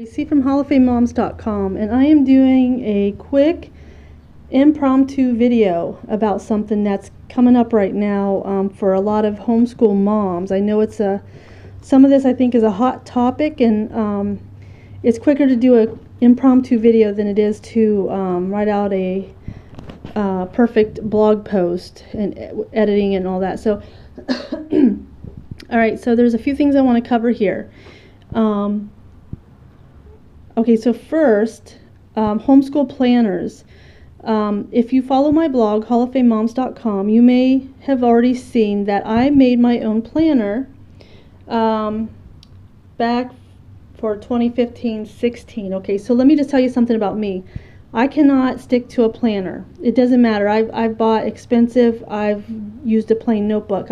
Tracy from HallOfFameMoms.com, and I am doing a quick impromptu video about something that's coming up right now for a lot of homeschool moms. I know some of this I think is a hot topic, and it's quicker to do an impromptu video than it is to write out a perfect blog post and editing and all that. So, all right, so there's a few things I want to cover here. Okay, so first, Homeschool Planners. If you follow my blog, HallOfFameMoms.com, you may have already seen that I made my own planner back for 2015-16. Okay, so let me just tell you something about me. I cannot stick to a planner. It doesn't matter. I've bought expensive. I've used a plain notebook.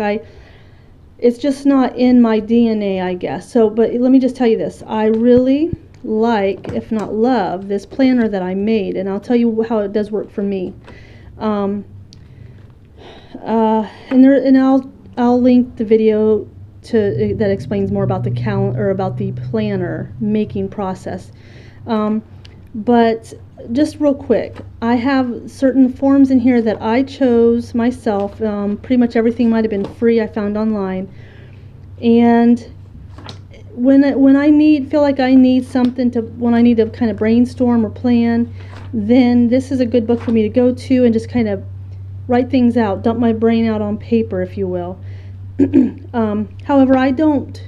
It's just not in my DNA, I guess. So, but let me just tell you this. I really like, if not love, this planner that I made, and I'll tell you how it does work for me. And I'll link the video that explains more about the calendar, or about the planner making process. But just real quick, I have certain forms in here that I chose myself. Pretty much everything might have been free, I found online. And when I feel like I need something when I need to kind of brainstorm or plan, then this is a good book for me to go to and just kind of write things out, dump my brain out on paper, if you will. However, I don't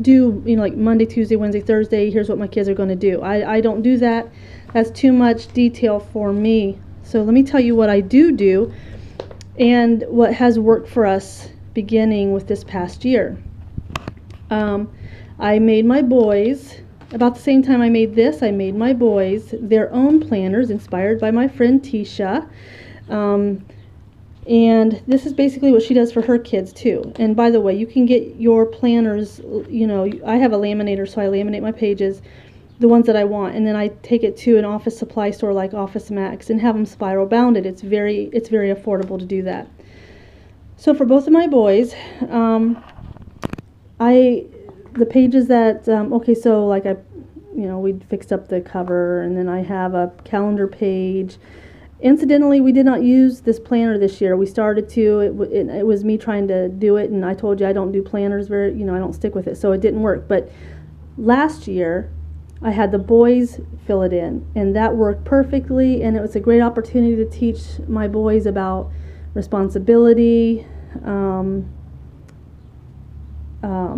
do, like Monday, Tuesday, Wednesday, Thursday, here's what my kids are going to do. I don't do that. That's too much detail for me. So let me tell you what I do and what has worked for us beginning with this past year. I made my boys, about the same time I made this, I made my boys their own planners inspired by my friend Tisha. And this is basically what she does for her kids too. And by the way, you can get your planners, I have a laminator, so I laminate my pages, the ones that I want, and then I take it to an office supply store like Office Max and have them spiral bounded. It's very affordable to do that. So for both of my boys, the pages that, okay, so like we fixed up the cover, and then I have a calendar page. Incidentally, we did not use this planner this year. We started to. It was me trying to do it, and I told you I don't do planners I don't stick with it, so it didn't work. But last year, I had the boys fill it in, and that worked perfectly, and it was a great opportunity to teach my boys about responsibility,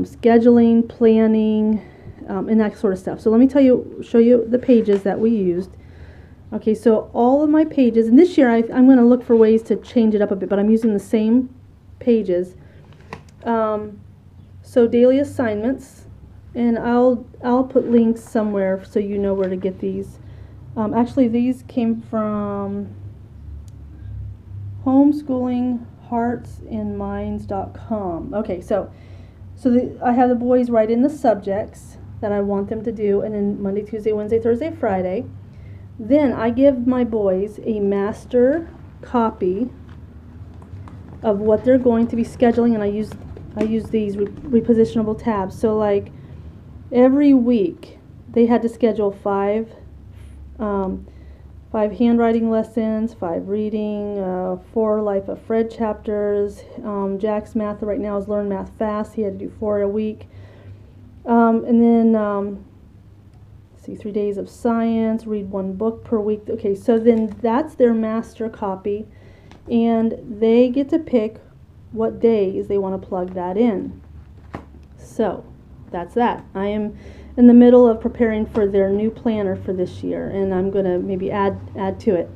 scheduling, planning, and that sort of stuff. So let me show you the pages that we used. Okay, so all of my pages, and this year I'm going to look for ways to change it up a bit, but I'm using the same pages. So daily assignments, and I'll put links somewhere so you know where to get these. Actually, these came from homeschoolingheartsandminds.com. Okay, so I have the boys write in the subjects that I want them to do, and then Monday, Tuesday, Wednesday, Thursday, Friday. Then I give my boys a master copy of what they're going to be scheduling, and I use these repositionable tabs. So like every week they had to schedule five handwriting lessons, 5 reading, 4 Life of Fred chapters. Jack's math right now is Learn Math Fast. He had to do 4 a week. And then 3 days of science, read 1 book per week. Okay, so then that's their master copy, and they get to pick what days they want to plug that in. So that's that. I am in the middle of preparing for their new planner for this year, and I'm going to maybe add to it.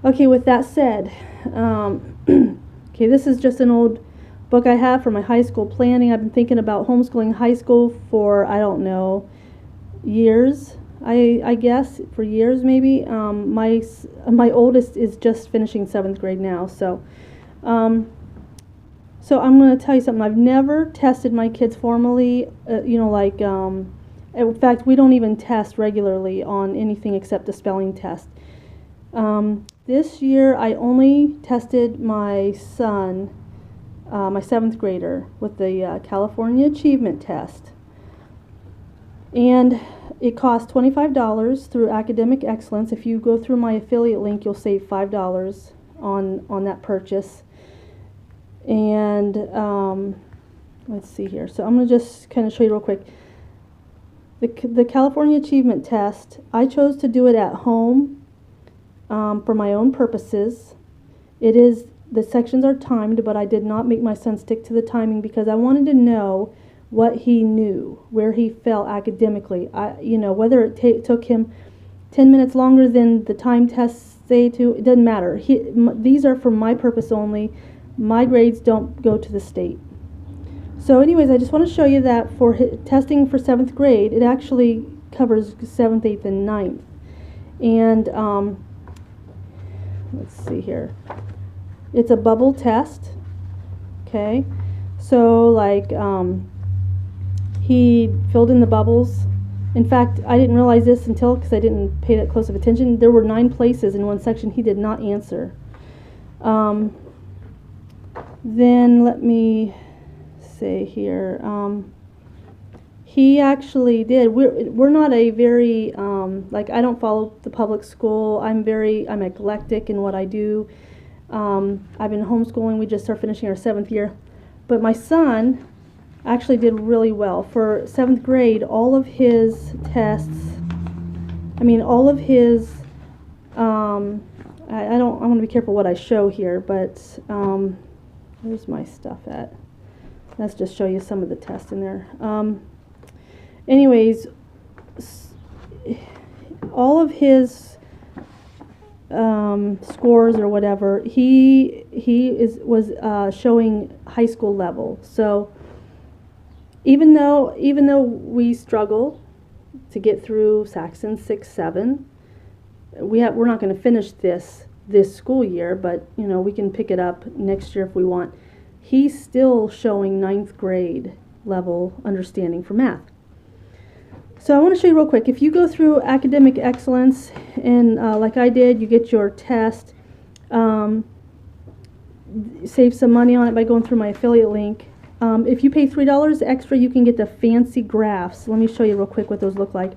Okay, with that said, okay, this is just an old book I have for my high school planning. I've been thinking about homeschooling high school for, I don't know, years, I guess, for years maybe. My oldest is just finishing 7th grade now, so so I'm going to tell you something. I've never tested my kids formally, in fact, we don't even test regularly on anything except the spelling test. This year I only tested my son, my 7th grader, with the California Achievement Test. And it costs $25 through Academic Excellence. If you go through my affiliate link, you'll save $5 on that purchase. And let's see here. So I'm going to just kind of show you real quick. The California Achievement Test, I chose to do it at home for my own purposes. The sections are timed, but I did not make my son stick to the timing because I wanted to know what he knew, where he fell academically. Whether it took him 10 minutes longer than the time tests say to, it doesn't matter. These are for my purpose only. My grades don't go to the state. So anyways, I just want to show you that for testing for 7th grade, it actually covers 7th, 8th, and 9th. And let's see here. It's a bubble test. Okay. So like he filled in the bubbles. In fact, I didn't realize this because I didn't pay that close of attention. There were 9 places in one section he did not answer. Then let me say here, he actually did. We're not a very I don't follow the public school. I'm eclectic in what I do. I've been homeschooling. We just started finishing our 7th year, but my son actually did really well for 7th grade. All of his tests, all of his I want to be careful what I show here, but where's my stuff at? Let's just show you some of the tests in there. Anyways, all of his scores or whatever, he was showing high school level. So even though we struggle to get through Saxon 6, 7, we're not going to finish this school year, but we can pick it up next year if we want. He's still showing 9th grade level understanding for math. So I want to show you real quick. If you go through Academic Excellence and like I did, you get your test, save some money on it by going through my affiliate link. If you pay $3 extra, you can get the fancy graphs. Let me show you real quick what those look like.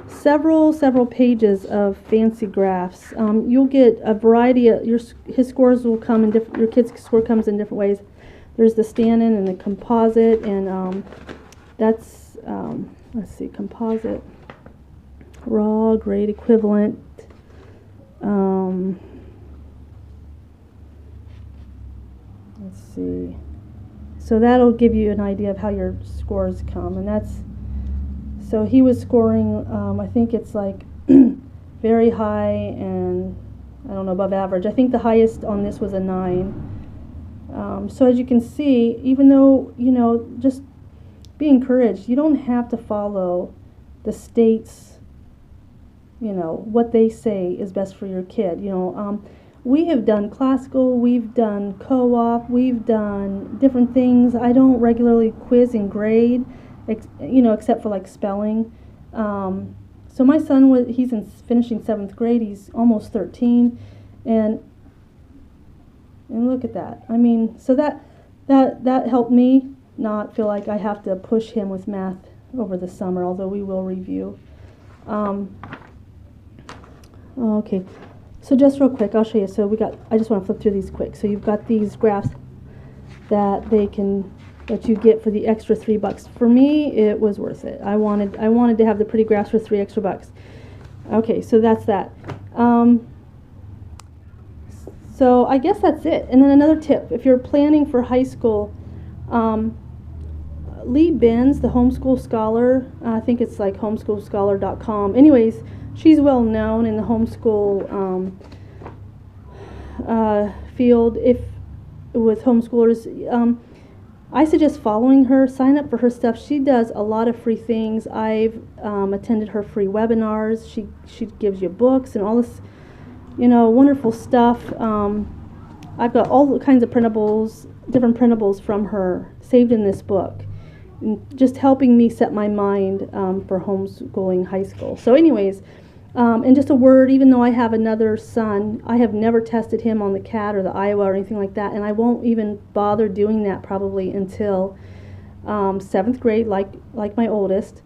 Several pages of fancy graphs. You'll get a variety of his scores will come in different. Your kid's score comes in different ways. There's the stand-in and the composite, and that's let's see, composite, raw, grade equivalent. Let's see. So that'll give you an idea of how your scores come, and that's. So he was scoring, I think it's like very high and I don't know, above average. I think the highest on this was a 9. So as you can see, even though, just be encouraged. You don't have to follow the state's, what they say is best for your kid. We have done classical, we've done co-op, we've done different things. I don't regularly quiz and grade, except for like spelling. So my son he's finishing 7th grade. He's almost 13, and look at that. So that helped me not feel like I have to push him with math over the summer, although we will review. Okay, so just real quick, I'll show you. So I just want to flip through these quick. So you've got these graphs that you get for the extra $3. For me, it was worth it. I wanted to have the pretty graphs for $3 extra. Okay, so that's that. So I guess that's it. And then another tip, if you're planning for high school, Lee Benz, the homeschool scholar, I think it's like homeschoolscholar.com. Anyways, she's well known in the homeschool field. With homeschoolers, I suggest following her. Sign up for her stuff. She does a lot of free things. I've attended her free webinars. She gives you books and all this, wonderful stuff. I've got all kinds of different printables from her saved in this book, just helping me set my mind for homeschooling high school. So anyways, and just a word, even though I have another son, I have never tested him on the CAT or the Iowa or anything like that, and I won't even bother doing that probably until 7th grade, like my oldest.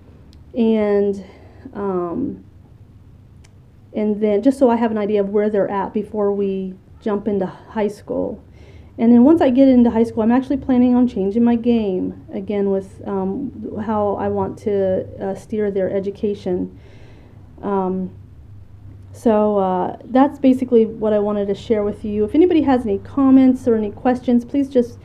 and then just so I have an idea of where they're at before we jump into high school. And then once I get into high school, I'm actually planning on changing my game again with how I want to steer their education. So that's basically what I wanted to share with you. If anybody has any comments or any questions, please just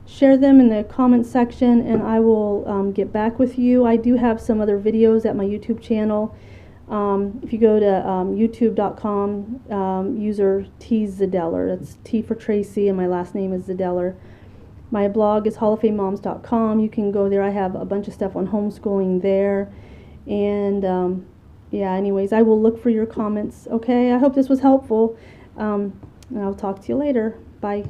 share them in the comment section and I will get back with you. I do have some other videos at my YouTube channel. If you go to youtube.com, user T Zadeller, that's T for Tracy and my last name is Zadeller. My blog is hallofamemoms.com. You can go there. I have a bunch of stuff on homeschooling there. And yeah, anyways, I will look for your comments. Okay, I hope this was helpful. And I'll talk to you later. Bye.